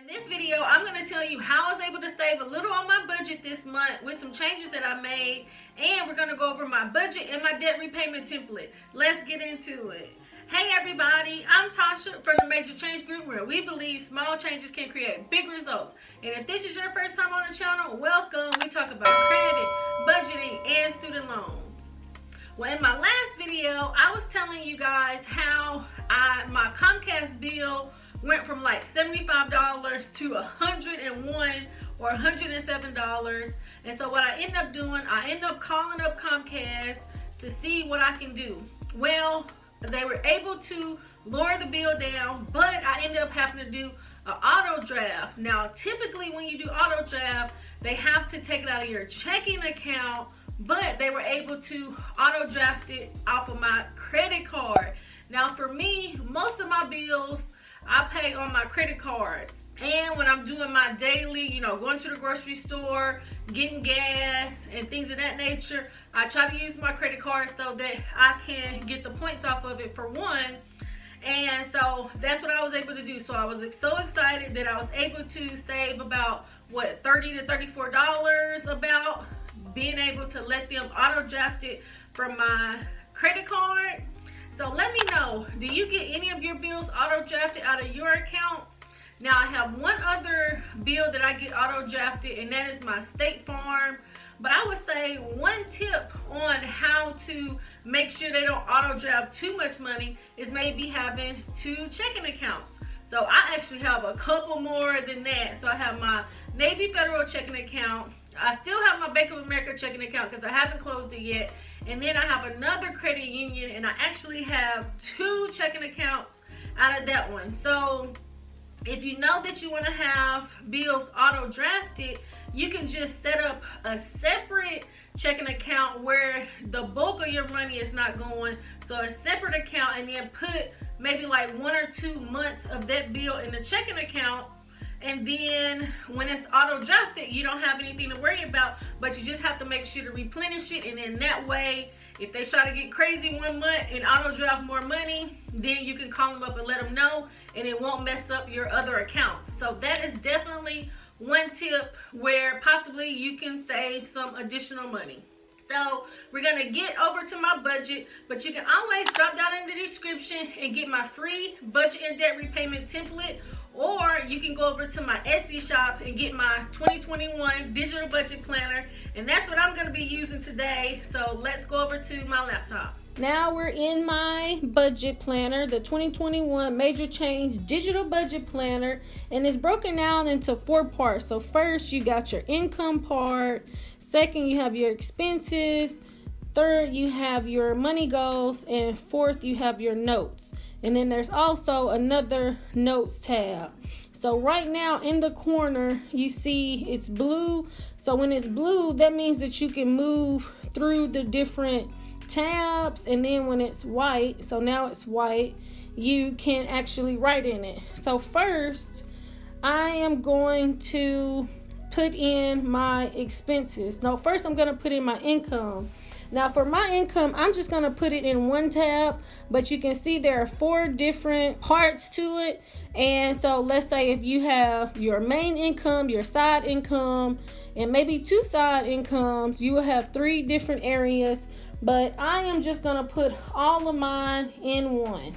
In this video, I'm going to tell you how I was able to save a little on my budget this month with some changes that I made, and we're going to go over my budget and my debt repayment template. Let's get into it. Hey everybody, I'm Tasha from the Major Change Group, where we believe small changes can create big results. And if this is your first time on the channel, welcome. We talk about credit, budgeting, and student loans. Well, in my last video, I was telling you guys how my Comcast bill went from like $75 to $101 or $107. And so what I end up doing, I end up calling up Comcast to see what I can do. Well, they were able to lower the bill down, but I ended up having to do an auto draft. Now, typically when you do auto draft, they have to take it out of your checking account, but they were able to auto draft it off of my credit card. Now, for me, most of my bills I pay on my credit card. And when I'm doing my daily, going to the grocery store, getting gas and things of that nature, I try to use my credit card so that I can get the points off of it for one. And so that's what I was able to do. So I was so excited that I was able to save about $30 to $34 about being able to let them auto draft it from my credit card. So let me know, do you get any of your bills auto drafted out of your account? Now, I have one other bill that I get auto drafted, and that is my State Farm. But I would say one tip on how to make sure they don't auto draft too much money is maybe having 2 checking accounts. So I actually have a couple more than that. So I have my Navy Federal checking account. I still have my Bank of America checking account because I haven't closed it yet. And then I have another credit union, and I actually have 2 checking accounts out of that one. So if you know that you want to have bills auto drafted, you can just set up a separate checking account where the bulk of your money is not going. So a separate account, and then put maybe like 1 or 2 months of that bill in the checking account. And then when it's auto drafted, you don't have anything to worry about, but you just have to make sure to replenish it. And then that way, if they try to get crazy one month and auto draft more money, then you can call them up and let them know, and it won't mess up your other accounts. So that is definitely one tip where possibly you can save some additional money. So we're going to get over to my budget, but you can always drop down in the description and get my free budget and debt repayment template, or you can go over to my Etsy shop and get my 2021 digital budget planner, and that's what I'm going to be using today. So let's go over to my laptop. Now we're in my budget planner, the 2021 Major Change Digital Budget Planner, and it's broken down into 4 parts. So first, you got your income part. Second, you have your expenses. Third, you have your money goals. And fourth, you have your notes. And then there's also another notes tab. So right now in the corner, you see it's blue. So when it's blue, that means that you can move through the different tabs. And then when it's white, so now it's white, you can actually write in it. So first, I am going to put in my expenses. No, first I'm going to put in my income. Now for my income, I'm just going to put it in one tab, but you can see there are 4 different parts to it. And so let's say if you have your main income, your side income, and maybe 2 side incomes, you will have 3 different areas, but I am just going to put all of mine in one.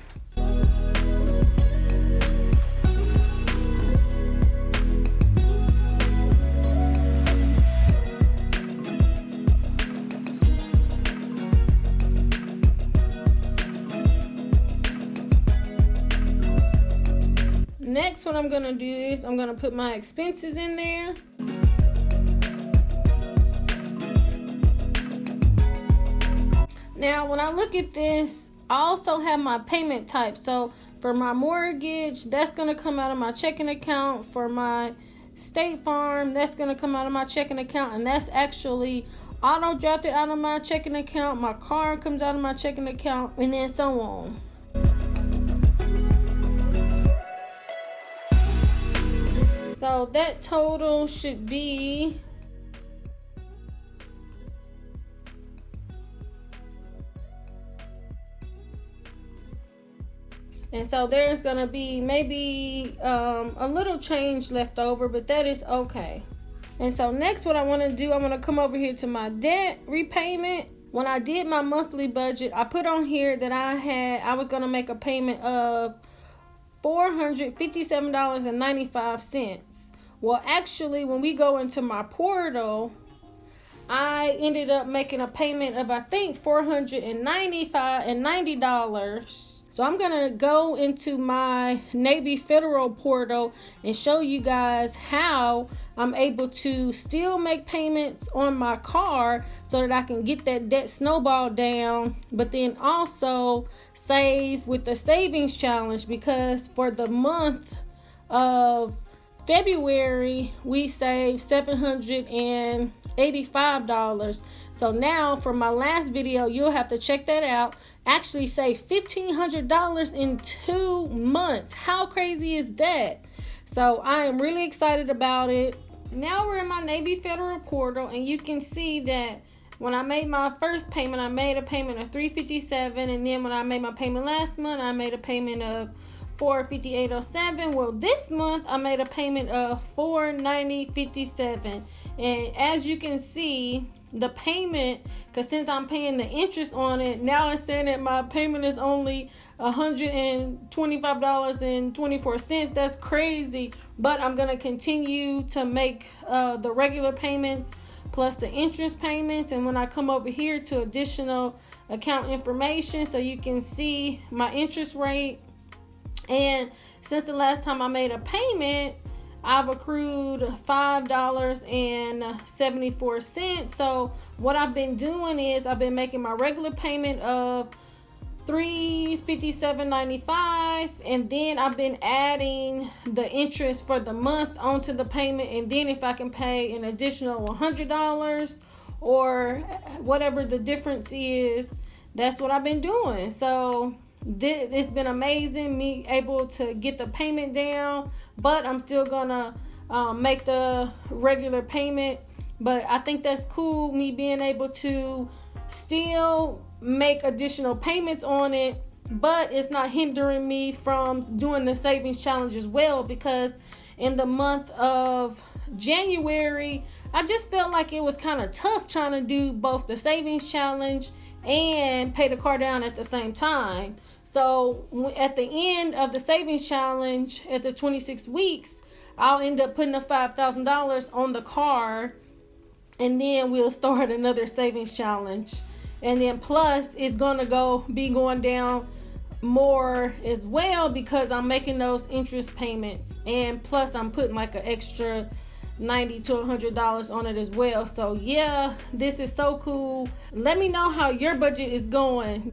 Next, what I'm going to do is I'm going to put my expenses in there. Now, when I look at this, I also have my payment type. So for my mortgage, that's going to come out of my checking account. For my State Farm, that's going to come out of my checking account. And that's actually auto drafted out of my checking account. My car comes out of my checking account, and then so on. So that total should be And so there's going to be maybe a little change left over, but that is okay. And so next what I want to do, I want to come over here to my debt repayment. When I did my monthly budget, I put on here that I was going to make a payment of $457.95. Well, actually, when we go into my portal, I ended up making a payment of, I think, $490. So I'm going to go into my Navy Federal portal and show you guys how I'm able to still make payments on my car so that I can get that debt snowball down, but then also save with the savings challenge, because for the month of February, we saved $785. So now for my last video, you'll have to check that out. Actually save $1,500 in 2 months. How crazy is that? So I am really excited about it. Now we're in my Navy Federal portal, and you can see that when I made my first payment, I made a payment of $357, and then when I made my payment last month, I made a payment of $458.07. Well, this month I made a payment of $490.57, and as you can see, the payment, because since I'm paying the interest on it, now it's saying that my payment is only $125.24. That's crazy, but I'm going to continue to make the regular payments plus the interest payments. And when I come over here to additional account information, so you can see my interest rate, and since the last time I made a payment, I've accrued $5.74. So what I've been doing is I've been making my regular payment of $357.95, and then I've been adding the interest for the month onto the payment, and then if I can pay an additional $100 or whatever the difference is, that's what I've been doing. So it's been amazing, me able to get the payment down, but I'm still gonna make the regular payment. But I think that's cool, me being able to still make additional payments on it, but it's not hindering me from doing the savings challenge as well, because in the month of January, I just felt like it was kind of tough trying to do both the savings challenge and pay the car down at the same time. So at the end of the savings challenge, at the 26 weeks, I'll end up putting a $5,000 on the car, and then we'll start another savings challenge. And then plus it's gonna be going down more as well, because I'm making those interest payments, and plus I'm putting like an extra $90 to $100 on it as well. So yeah, this is so cool. Let me know how your budget is going.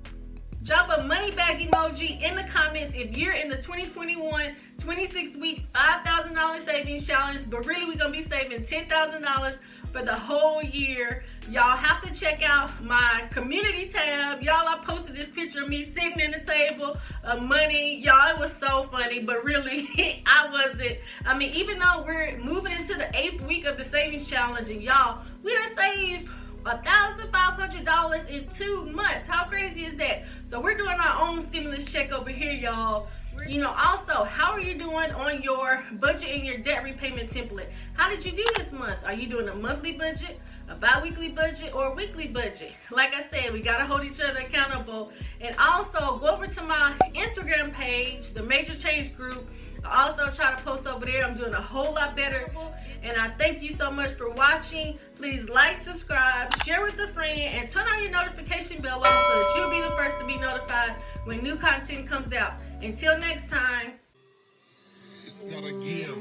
Drop a money bag emoji in the comments if you're in the 2021 26-week $5,000 savings challenge, but really we're gonna be saving $10,000 for the whole year. Y'all have to check out my community tab. Y'all, I posted this picture of me sitting in the table of money. Y'all, it was so funny, but really I wasn't. I mean, even though we're moving into the 8th week of the savings challenge, and y'all, we done saved $1,500 in 2 months. How crazy is that? So we're doing our own stimulus check over here, y'all. Also, how are you doing on your budget and your debt repayment template? How did you do this month? Are you doing a monthly budget, a bi-weekly budget, or a weekly budget? Like I said, we gotta hold each other accountable. And also go over to my Instagram page, the Major Change Group. I also try to post over there. I'm doing a whole lot better. And I thank you so much for watching. Please like, subscribe, share with a friend, and turn on your notification bell on so that you'll be the first to be notified when new content comes out. Until next time. It's not a game.